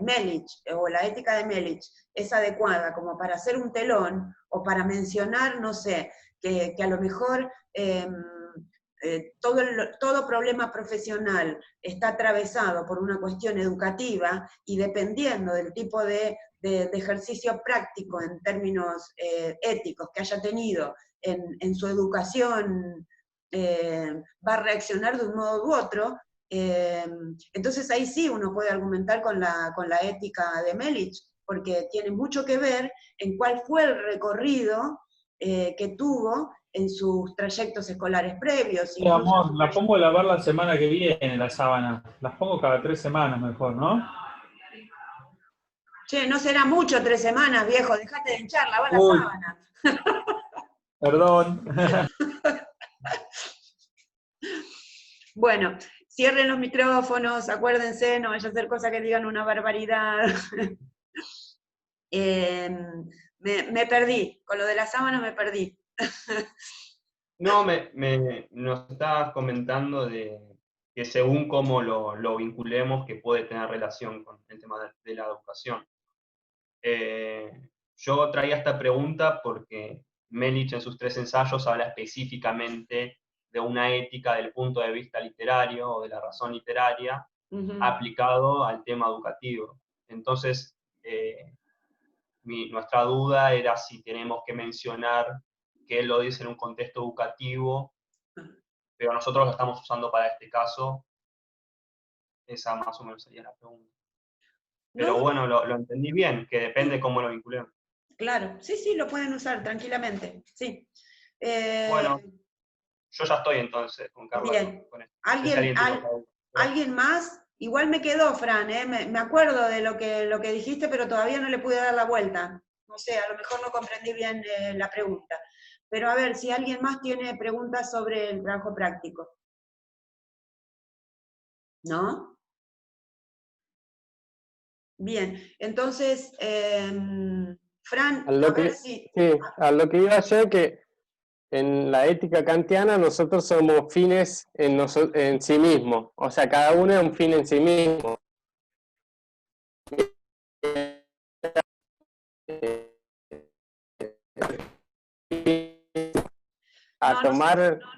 Melich, o la ética de Melich, es adecuada como para hacer un telón, o para mencionar, no sé, que a lo mejor todo problema profesional está atravesado por una cuestión educativa, y dependiendo del tipo de ejercicio práctico en términos éticos que haya tenido en su educación, va a reaccionar de un modo u otro. Entonces ahí sí uno puede argumentar con la ética de Melich, porque tiene mucho que ver en cuál fue el recorrido que tuvo en sus trayectos escolares previos. Sí, amor, las pongo a lavar la semana que viene, la sábana. Las pongo cada 3 semanas mejor, ¿no? Che, no será mucho 3 semanas, viejo, dejate de hinchar, lavá la sábana. Perdón. Bueno, cierren los micrófonos, acuérdense, no vaya a ser cosa que digan una barbaridad. Me perdí, con lo de la sábana me perdí. No, nos estabas comentando de que según cómo lo vinculemos, que puede tener relación con el tema de la educación. Yo traía esta pregunta porque Melich en sus 3 ensayos habla específicamente de una ética del punto de vista literario, o de la razón literaria, aplicado al tema educativo. Entonces, nuestra duda era si tenemos que mencionar que él lo dice en un contexto educativo, pero nosotros lo estamos usando para este caso. Esa más o menos sería la pregunta. Pero ¿no? Bueno, lo entendí bien, que depende cómo lo vinculemos. Claro, sí, lo pueden usar tranquilamente, sí. Bueno, yo ya estoy entonces con Carla. Bien. Con esto. ¿Alguien más? Igual me quedó, Fran, me acuerdo de lo que dijiste, pero todavía no le pude dar la vuelta. No sé, a lo mejor no comprendí bien la pregunta. Pero a ver, si alguien más tiene preguntas sobre el trabajo práctico. ¿No? Bien, entonces, Fran, A lo que iba yo, que en la ética kantiana nosotros somos fines en sí mismos, o sea, cada uno es un fin en sí mismo.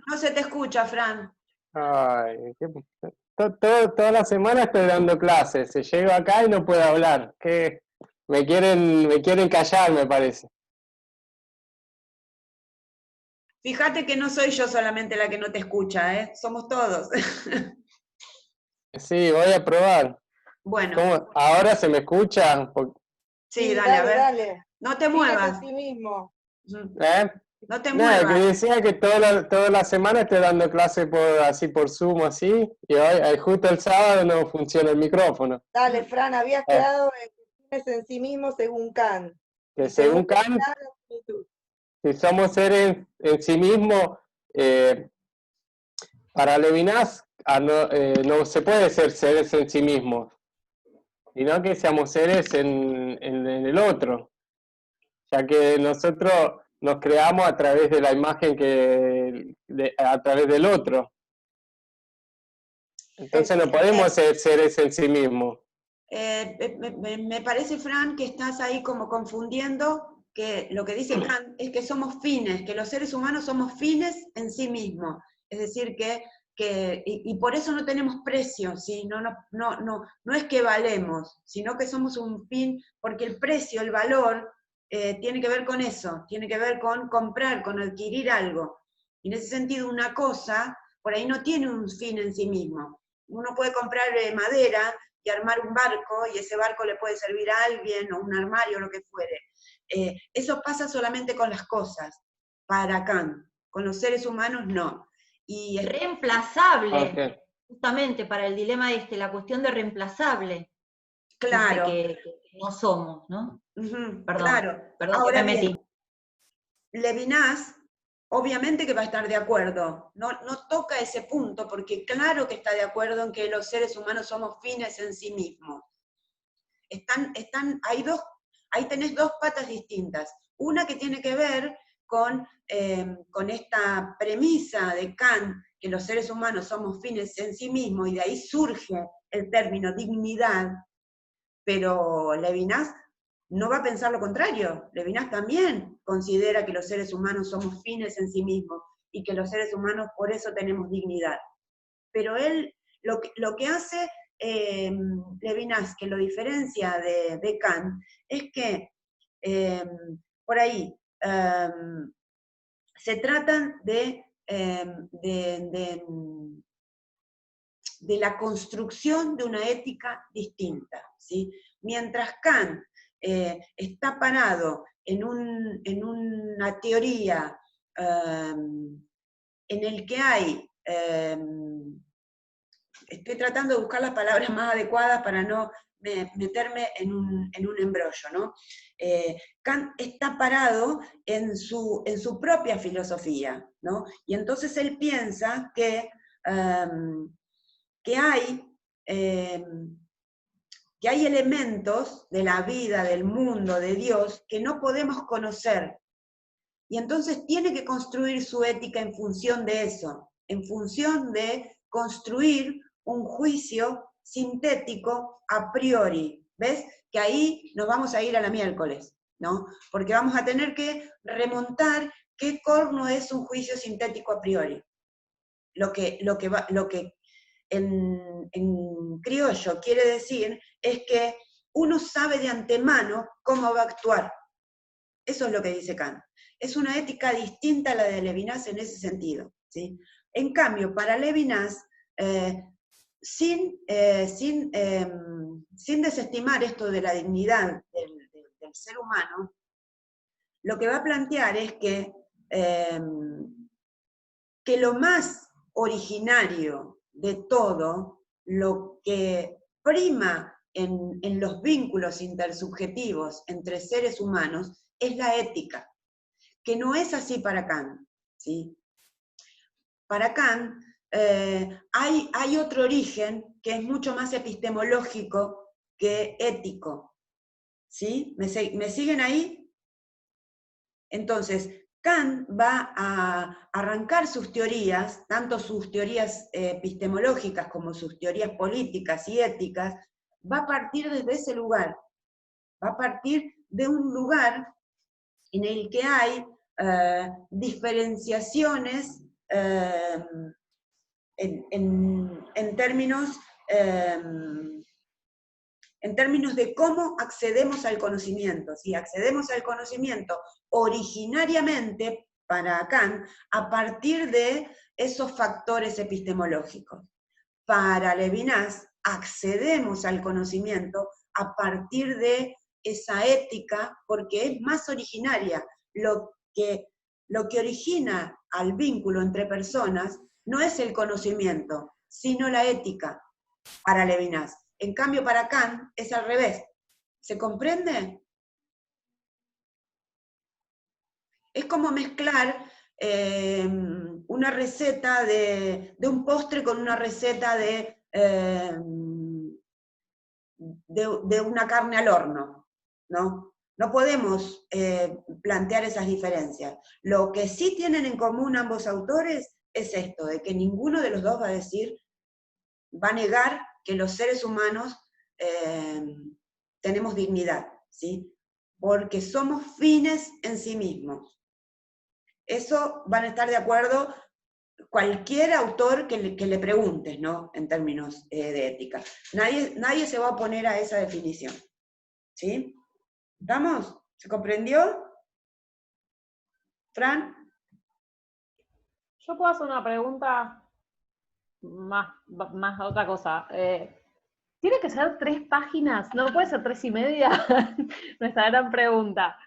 No se te escucha, Fran. Ay, toda la semana estoy dando clases, llego acá y no puedo hablar. Me quieren callar, me parece. Fíjate que no soy yo solamente la que no te escucha, ¿eh? Somos todos. Sí, voy a probar. Bueno, ¿Cómo? ¿Ahora se me escucha? sí, dale, a ver. dale. No te Fíjate muevas. a sí mismo. ¿Eh? No te Nada, que muevas. decía que toda la semana estoy dando clase por Zoom, así, y hoy, justo el sábado, no funciona el micrófono. Dale, Fran, habías quedado en fines en sí mismo según Kant. Que Y según Kant, Levinas, la finitud. si somos seres en sí mismos, para Levinas no se puede ser seres en sí mismos, sino que seamos seres en el otro, ya que nosotros nos creamos a través de la imagen a través del otro. Entonces no podemos ser seres en sí mismos. Me parece, Fran, que estás ahí como confundiendo que lo que dice Kant es que somos fines, que los seres humanos somos fines en sí mismos. Es decir, y por eso no tenemos precio, ¿sí? No es que valemos, sino que somos un fin, porque el precio, el valor, tiene que ver con eso, tiene que ver con comprar, con adquirir algo. Y en ese sentido, una cosa, por ahí no tiene un fin en sí mismo. Uno puede comprar madera y armar un barco, y ese barco le puede servir a alguien, o un armario, o lo que fuere. Eso pasa solamente con las cosas, para Kant. Con los seres humanos no. Y reemplazable, Okay. justamente para el dilema la cuestión de reemplazable. claro. Que no somos, ¿no? Perdón, Claro. Perdón ahora que me metí. bien, Levinas, obviamente que va a estar de acuerdo, no toca ese punto, porque claro que está de acuerdo en que los seres humanos somos fines en sí mismos. Ahí tenés dos patas distintas. Una que tiene que ver con esta premisa de Kant, que los seres humanos somos fines en sí mismos, y de ahí surge el término dignidad, pero Levinas no va a pensar lo contrario. Levinas también considera que los seres humanos somos fines en sí mismos, y que los seres humanos por eso tenemos dignidad. Pero él, lo que hace Levinas, que lo diferencia de Kant, es que por ahí se tratan de la construcción de una ética distinta, ¿sí? Mientras Kant está parado en una teoría en el que hay, estoy tratando de buscar las palabras más adecuadas para no meterme en un embrollo, ¿no? Kant está parado en su propia filosofía, ¿no? Y entonces él piensa que hay elementos de la vida, del mundo, de Dios, que no podemos conocer. Y entonces tiene que construir su ética en función de eso, en función de construir un juicio sintético a priori. ¿Ves? Que ahí nos vamos a ir a la miércoles, ¿no? Porque vamos a tener que remontar qué corno es un juicio sintético a priori. Lo que en criollo quiere decir es que uno sabe de antemano cómo va a actuar. Eso es lo que dice Kant. Es una ética distinta a la de Levinas en ese sentido, ¿sí? En cambio, para Levinas, sin desestimar esto de la dignidad del ser humano, lo que va a plantear es que lo más originario de todo, lo que prima en los vínculos intersubjetivos entre seres humanos, es la ética, que no es así para Kant, ¿sí? Para Kant hay otro origen que es mucho más epistemológico que ético, ¿sí? ¿Me siguen ahí? Entonces, Kant va a arrancar sus teorías, tanto sus teorías epistemológicas como sus teorías políticas y éticas, va a partir desde ese lugar, va a partir de un lugar en el que hay diferenciaciones en términos en términos de cómo accedemos al conocimiento. Si accedemos al conocimiento originariamente, para Kant, a partir de esos factores epistemológicos. Para Levinas, accedemos al conocimiento a partir de esa ética, porque es más originaria. Lo que origina al vínculo entre personas no es el conocimiento, sino la ética, para Levinas. En cambio, para Kant es al revés. ¿Se comprende? Es como mezclar una receta de un postre con una receta de una carne al horno, ¿no? No podemos plantear esas diferencias. Lo que sí tienen en común ambos autores es esto, de que ninguno de los dos va a negar que los seres humanos tenemos dignidad, ¿sí? Porque somos fines en sí mismos. Eso van a estar de acuerdo cualquier autor que le preguntes, ¿no? En términos de ética. Nadie se va a oponer a esa definición. ¿Sí? ¿Estamos? ¿Se comprendió? ¿Fran? Yo puedo hacer una pregunta más otra cosa. ¿Tiene que ser 3 páginas? ¿No puede ser 3 y media? Nuestra gran pregunta.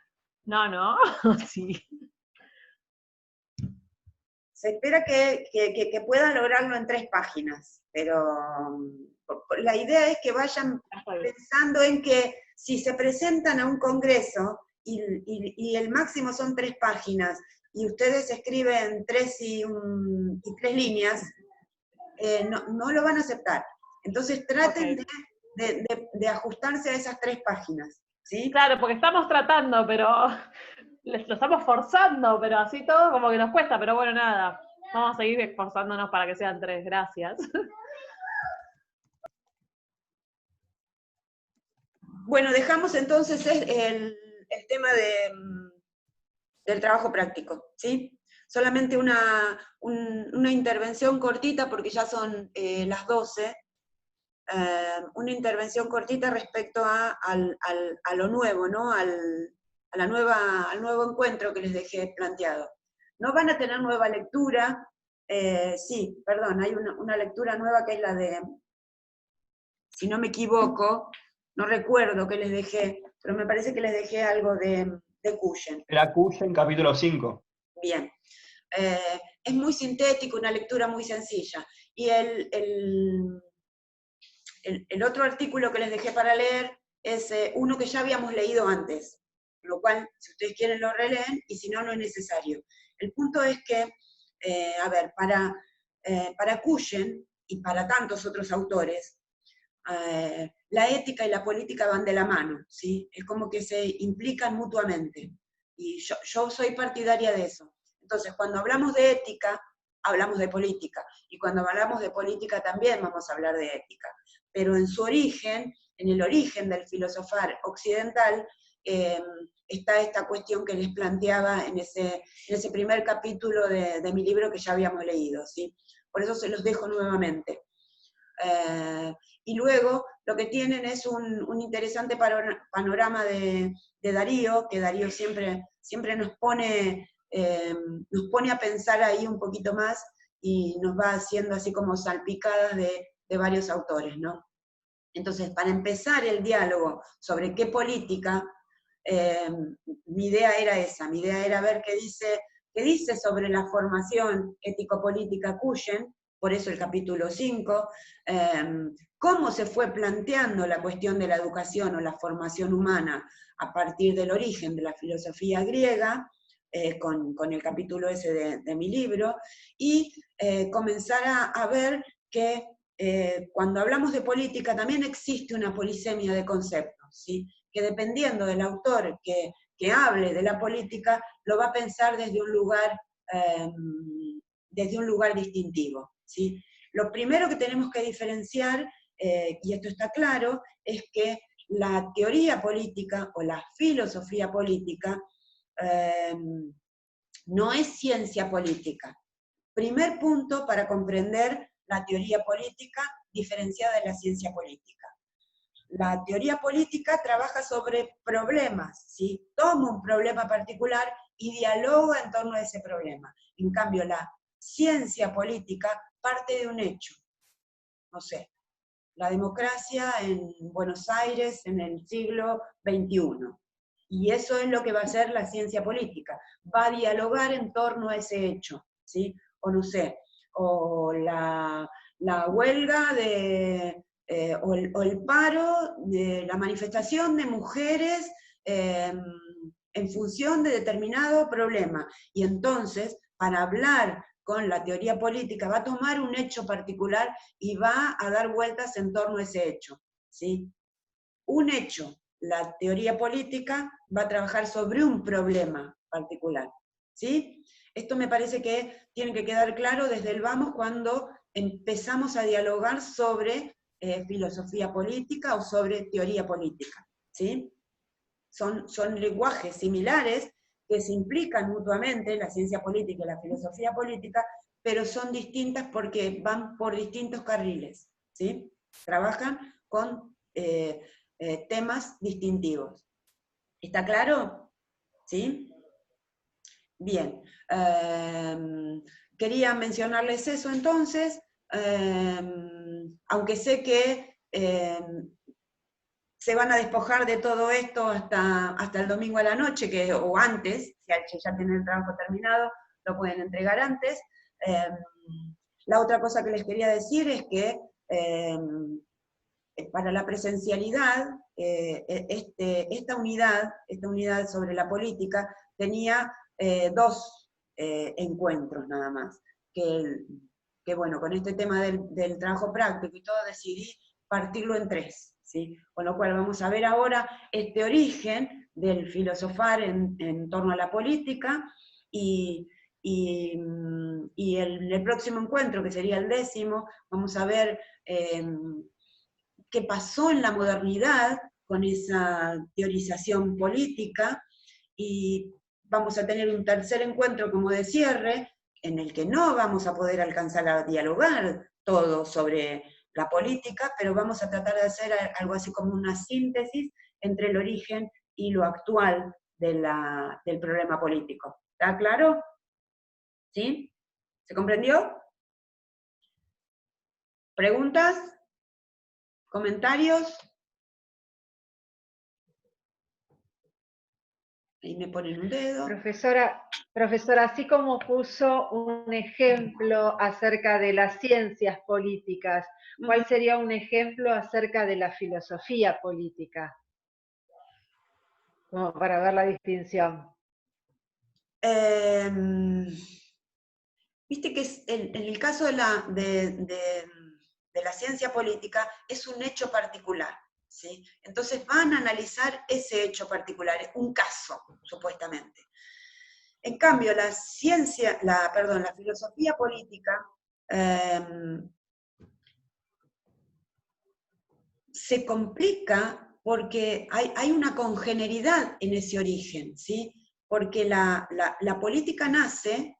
No, sí. Se espera que puedan lograrlo en 3 páginas, pero la idea es que vayan pensando en que si se presentan a un congreso y el máximo son 3 páginas, y ustedes escriben 3 y 3 líneas, no lo van a aceptar. Entonces traten de ajustarse a esas 3 páginas. ¿Sí? Claro, porque estamos tratando, pero lo estamos forzando, pero así todo como que nos cuesta, pero bueno, nada. Vamos a seguir esforzándonos para que sean 3, gracias. Bueno, dejamos entonces el tema del trabajo práctico, ¿sí? Solamente una intervención cortita, porque ya son las 12, una intervención cortita respecto a lo nuevo, ¿no? al nuevo encuentro que les dejé planteado. No van a tener nueva lectura, sí, perdón, hay una lectura nueva que es la de, si no me equivoco, no recuerdo qué les dejé, pero me parece que les dejé algo de Cuyen. Era Cuyen, capítulo 5. Bien. Es muy sintético, una lectura muy sencilla. Y el otro artículo que les dejé para leer es uno que ya habíamos leído antes, lo cual, si ustedes quieren, lo releen, y si no, no es necesario. El punto es que, a ver, para Cuyen, y para tantos otros autores, la ética y la política van de la mano, ¿sí? Es como que se implican mutuamente. Y yo soy partidaria de eso. Entonces, cuando hablamos de ética, hablamos de política. Y cuando hablamos de política también vamos a hablar de ética. Pero en su origen, en el origen del filosofar occidental, está esta cuestión que les planteaba en ese primer capítulo de mi libro que ya habíamos leído, ¿sí? Por eso se los dejo nuevamente. Y luego lo que tienen es un interesante panorama de Darío, que Darío siempre nos pone a pensar ahí un poquito más y nos va haciendo así como salpicadas de varios autores, ¿no? Entonces, para empezar el diálogo sobre qué política, mi idea era esa, mi idea era ver qué dice sobre la formación ético-política Cuyen, por eso el capítulo 5, cómo se fue planteando la cuestión de la educación o la formación humana a partir del origen de la filosofía griega, con el capítulo ese de mi libro, y comenzar a ver que cuando hablamos de política también existe una polisemia de conceptos, ¿sí? Que dependiendo del autor que hable de la política, lo va a pensar desde un lugar distintivo, ¿sí? Lo primero que tenemos que diferenciar, y esto está claro, es que la teoría política o la filosofía política no es ciencia política. Primer punto para comprender la teoría política diferenciada de la ciencia política. La teoría política trabaja sobre problemas, ¿sí? Toma un problema particular y dialoga en torno a ese problema. En cambio, la ciencia política parte de un hecho. No sé, la democracia en Buenos Aires en el siglo XXI. Y eso es lo que va a hacer la ciencia política. Va a dialogar en torno a ese hecho, ¿sí? O no sé, o la huelga o el paro, de la manifestación de mujeres en función de determinado problema. Y entonces, para hablar con la teoría política, va a tomar un hecho particular y va a dar vueltas en torno a ese hecho, ¿sí? Un hecho, la teoría política va a trabajar sobre un problema particular, ¿sí? Esto me parece que tiene que quedar claro desde el vamos cuando empezamos a dialogar sobre filosofía política o sobre teoría política, ¿sí? Son lenguajes similares que se implican mutuamente, la ciencia política y la filosofía política, pero son distintas porque van por distintos carriles, ¿sí? Trabajan con temas distintivos. ¿Está claro? ¿Sí? Bien. Quería mencionarles eso entonces, aunque sé que se van a despojar de todo esto hasta el domingo a la noche, o antes, si ya tienen el trabajo terminado, lo pueden entregar antes. La otra cosa que les quería decir es que para la presencialidad, esta unidad sobre la política tenía 2 encuentros nada más, que bueno, con este tema del trabajo práctico y todo decidí partirlo en 3. ¿Sí? Con lo cual vamos a ver ahora este origen del filosofar en torno a la política, y en el próximo encuentro, que sería el 10º, vamos a ver qué pasó en la modernidad con esa teorización política, y vamos a tener un tercer encuentro como de cierre, en el que no vamos a poder alcanzar a dialogar todo sobre la política, pero vamos a tratar de hacer algo así como una síntesis entre el origen y lo actual del problema político. ¿Está claro? ¿Sí? ¿Se comprendió? ¿Preguntas? ¿Comentarios? Ahí me ponen un dedo. Profesora, así como puso un ejemplo acerca de las ciencias políticas, ¿cuál sería un ejemplo acerca de la filosofía política? Como para ver la distinción. Viste que en el caso de la ciencia política es un hecho particular, ¿sí? Entonces van a analizar ese hecho particular, un caso, supuestamente. En cambio, la filosofía política se complica porque hay una congeneridad en ese origen, ¿sí? Porque la política nace,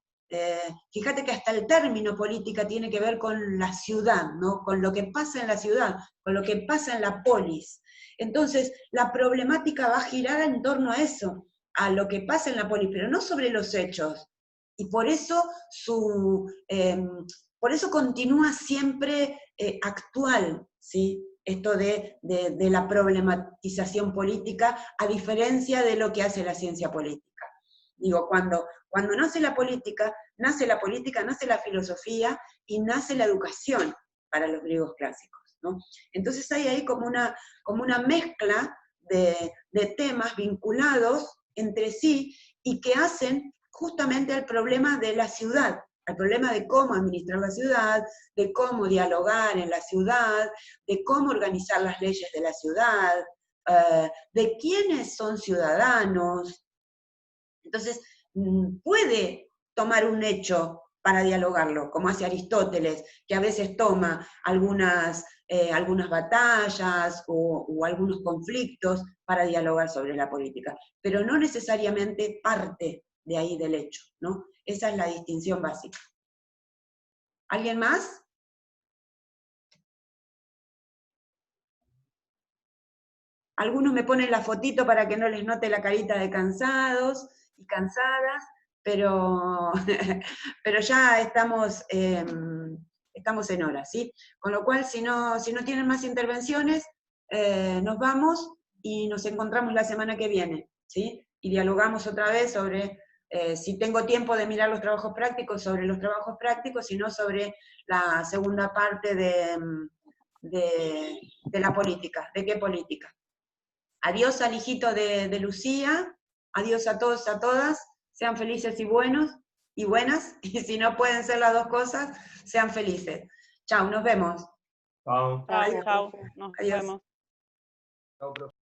fíjate que hasta el término política tiene que ver con la ciudad, ¿no? Con lo que pasa en la ciudad, con lo que pasa en la polis. Entonces, la problemática va a girar en torno a eso, a lo que pasa en la polis, pero no sobre los hechos. Y por eso continúa siempre actual, ¿sí? Esto de la problematización política, a diferencia de lo que hace la ciencia política. Digo, cuando nace la política, nace la filosofía y nace la educación para los griegos clásicos, ¿no? Entonces hay ahí como una mezcla de temas vinculados entre sí y que hacen justamente al problema de la ciudad, al problema de cómo administrar la ciudad, de cómo dialogar en la ciudad, de cómo organizar las leyes de la ciudad, de quiénes son ciudadanos. Entonces, puede tomar un hecho para dialogarlo, como hace Aristóteles, que a veces toma algunas batallas o algunos conflictos para dialogar sobre la política, pero no necesariamente parte de ahí del hecho, ¿no? Esa es la distinción básica. ¿Alguien más? algunos me ponen la fotito para que no les note la carita de cansados y cansadas, pero, pero ya estamos en hora, ¿sí? Con lo cual, si no tienen más intervenciones, nos vamos y nos encontramos la semana que viene, ¿sí? Y dialogamos otra vez sobre, si tengo tiempo de mirar los trabajos prácticos, sobre los trabajos prácticos, sino sobre la segunda parte de la política, de qué política. Adiós al hijito de Lucía, adiós a todos, a todas, sean felices y buenos y buenas, y si no pueden ser las dos cosas, sean felices. Chao, nos vemos. Chao. Chao, chao. Nos Adiós. vemos. Chao, profe.